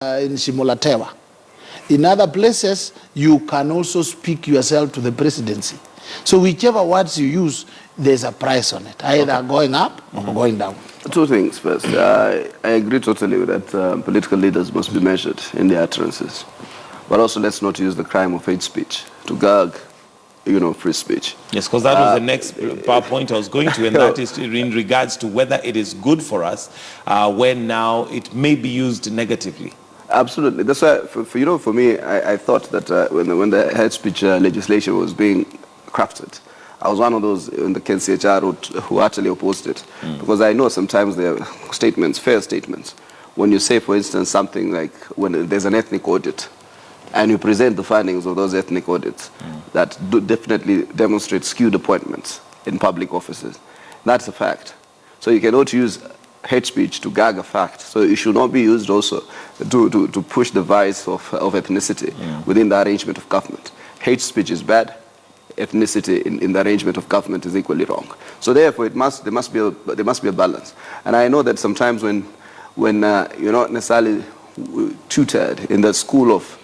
in Shimolatewa. In other places, you can also speak yourself to the presidency. So whichever words you use, there's a price on it, either going up or going down. Two things. First, I agree totally that political leaders must be measured in their utterances. But also, let's not use the crime of hate speech to gag, free speech. Yes, because that was the next point I was going to, and that is in regards to whether it is good for us when now it may be used negatively. Absolutely. That's why, for me, I thought that when the hate speech legislation was being crafted, I was one of those in the KNCHR who actually opposed it. Because I know sometimes there are statements, fair statements. When you say, for instance, something like when there's an ethnic audit, and you present the findings of those ethnic audits that do definitely demonstrate skewed appointments in public offices. That's a fact. So you cannot use hate speech to gag a fact. So it should not be used also to push the vice of ethnicity within the arrangement of government. Hate speech is bad. Ethnicity in the arrangement of government is equally wrong. So therefore, there must be a balance. And I know that sometimes when you're not necessarily tutored in the school of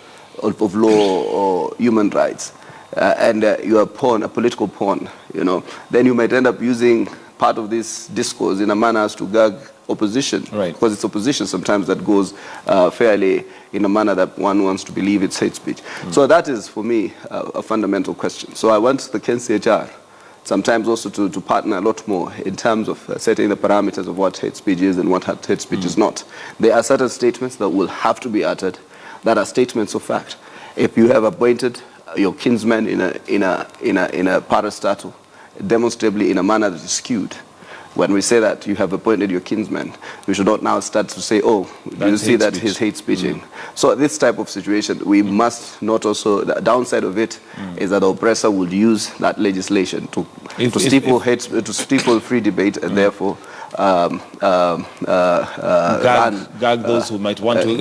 law or human rights, and you're a political pawn, then you might end up using part of this discourse in a manner as to gag opposition. Right. Because it's opposition sometimes that goes fairly in a manner that one wants to believe it's hate speech. So that is, for me, a fundamental question. So I want the KNCHR sometimes also to partner a lot more in terms of setting the parameters of what hate speech is and what hate speech is not. There are certain statements that will have to be uttered that are statements of fact. If you have appointed your kinsman in a parastatal, demonstrably in a manner that is skewed, when we say that you have appointed your kinsman, we should not now start to say, oh, do you see that he's hate speeching? So this type of situation, we must not also, the downside of it is that the oppressor will use that legislation to stifle free debate and therefore gag those who might want to.